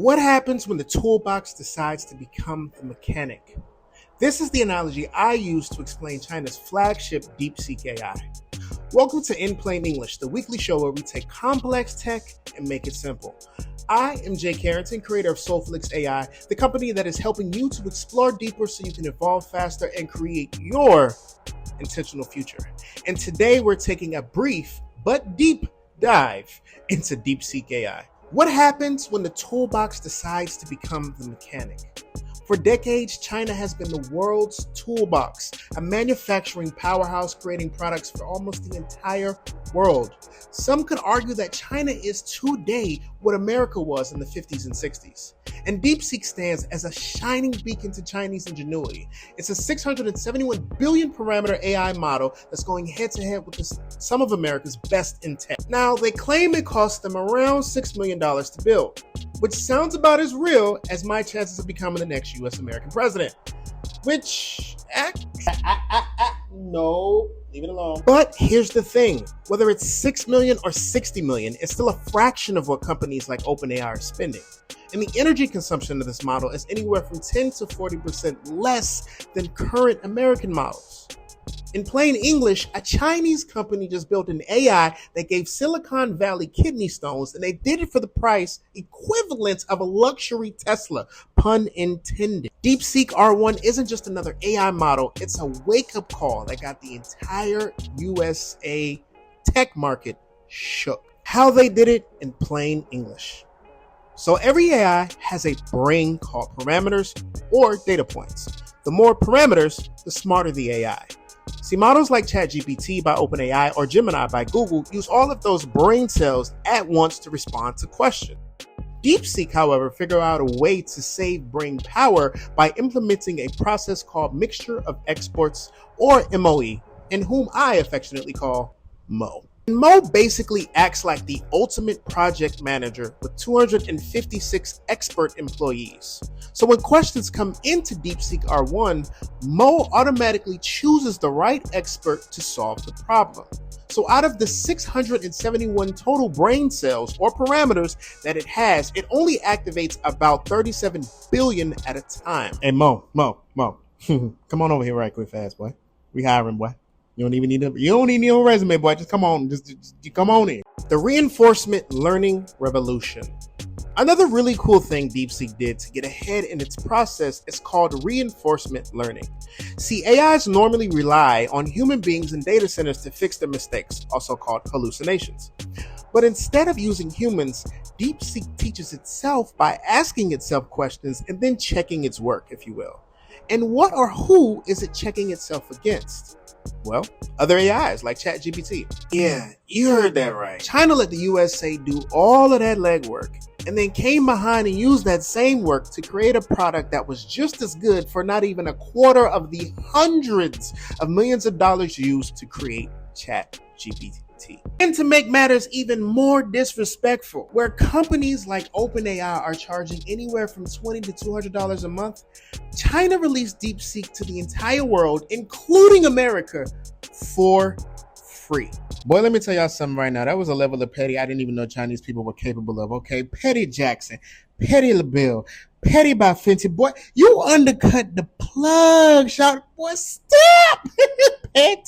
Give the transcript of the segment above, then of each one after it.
What happens when the toolbox decides to become the mechanic? This is the analogy I use to explain China's flagship Deepseek.AI. Welcome to In Plain English, the weekly show where we take complex tech and make it simple. I am Carrington, creator of Solflix.AI, the company that is helping you to explore deeper so you can evolve faster and create your intentional future. And today we're taking a brief but deep dive into Deepseek.AI. What happens when the toolbox decides to become the mechanic? For decades, China has been the world's toolbox, a manufacturing powerhouse creating products for almost the entire world. Some could argue that China is today what America was in the 50s and 60s. And Deepseek stands as a shining beacon to Chinese ingenuity. It's a 671 billion parameter AI model that's going head to head with some of America's best in tech. Now, they claim it cost them around $6 million to build, which sounds about as real as my chances of becoming the next US American president. Which, no, leave it alone. But here's the thing, whether it's 6 million or 60 million, it's still a fraction of what companies like OpenAI are spending. And the energy consumption of this model is anywhere from 10 to 40% less than current American models. In plain English, a Chinese company just built an AI that gave Silicon Valley kidney stones, and they did it for the price equivalent of a luxury Tesla, pun intended. Deepseek R1 isn't just another AI model, it's a wake-up call that got the entire USA tech market shook. How they did it in plain English. So every AI has a brain called parameters or data points. The more parameters, the smarter the AI. See, models like ChatGPT by OpenAI or Gemini by Google use all of those brain cells at once to respond to questions. Deepseek, however, figured out a way to save brain power by implementing a process called mixture of exports or MOE, and whom I affectionately call Mo. Mo basically acts like the ultimate project manager with 256 expert employees. So when questions come into Deepseek R1, Mo automatically chooses the right expert to solve the problem. So out of the 671 total brain cells or parameters that it has, it only activates about 37 billion at a time. Hey Mo, come on over here right quick fast, boy. We hiring, boy. You don't even need no resume, boy. Just come on. Just come on in. The reinforcement learning revolution. Another really cool thing Deepseek did to get ahead in its process is called reinforcement learning. See, AIs normally rely on human beings and data centers to fix their mistakes, also called hallucinations. But instead of using humans, Deepseek teaches itself by asking itself questions and then checking its work, if you will. And what or who is it checking itself against? Well, other AIs like ChatGPT. Yeah, you heard that right. China let the USA do all of that legwork and then came behind and used that same work to create a product that was just as good for not even a quarter of the hundreds of millions of dollars used to create ChatGPT. And to make matters even more disrespectful, where companies like OpenAI are charging anywhere from $20 to $200 a month, China released Deepseek to the entire world, including America, for free. Boy, let me tell y'all something right now. That was a level of petty I didn't even know Chinese people were capable of, okay? Petty Jackson, Petty LaBelle, Petty by Fenty. Boy, you undercut the plug, shout, boy, stop! Petty.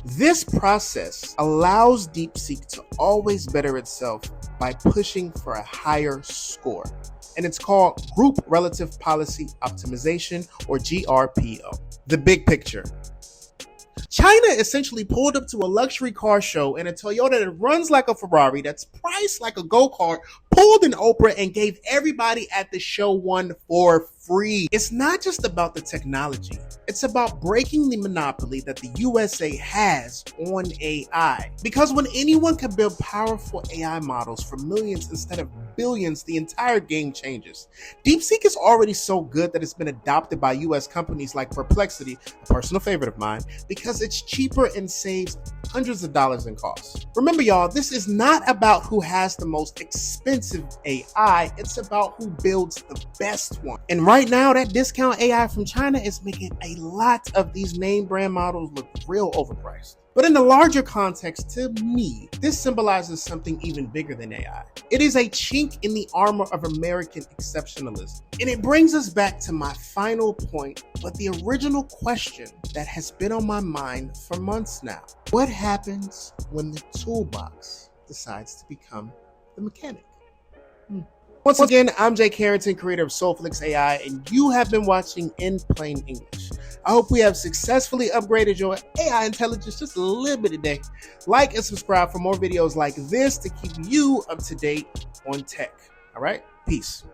This process allows Deepseek to always better itself by pushing for a higher score. And it's called Group Relative Policy Optimization, or GRPO. The big picture. China essentially pulled up to a luxury car show in a Toyota that runs like a Ferrari, that's priced like a go-kart, pulled an Oprah, and gave everybody at the show one for free. It's not just about the technology. It's about breaking the monopoly that the USA has on AI. Because when anyone can build powerful AI models for millions instead of billions, the entire game changes. Deepseek is already so good that it's been adopted by US companies like Perplexity, a personal favorite of mine, because it's cheaper and saves hundreds of dollars in costs. Remember, y'all, this is not about who has the most expensive AI, it's about who builds the best one. And right now, that discount AI from China is making a lot of these name brand models look real overpriced. But in the larger context, to me, this symbolizes something even bigger than AI. It is a chink in the armor of American exceptionalism. And it brings us back to my final point, but the original question that has been on my mind for months now. What happens when the toolbox decides to become the mechanic? Once again, I'm Jay Carrington, creator of Solflix.AI, and you have been watching In Plain English. I hope we have successfully upgraded your AI intelligence just a little bit today. Like and subscribe for more videos like this to keep you up to date on tech. All right? Peace.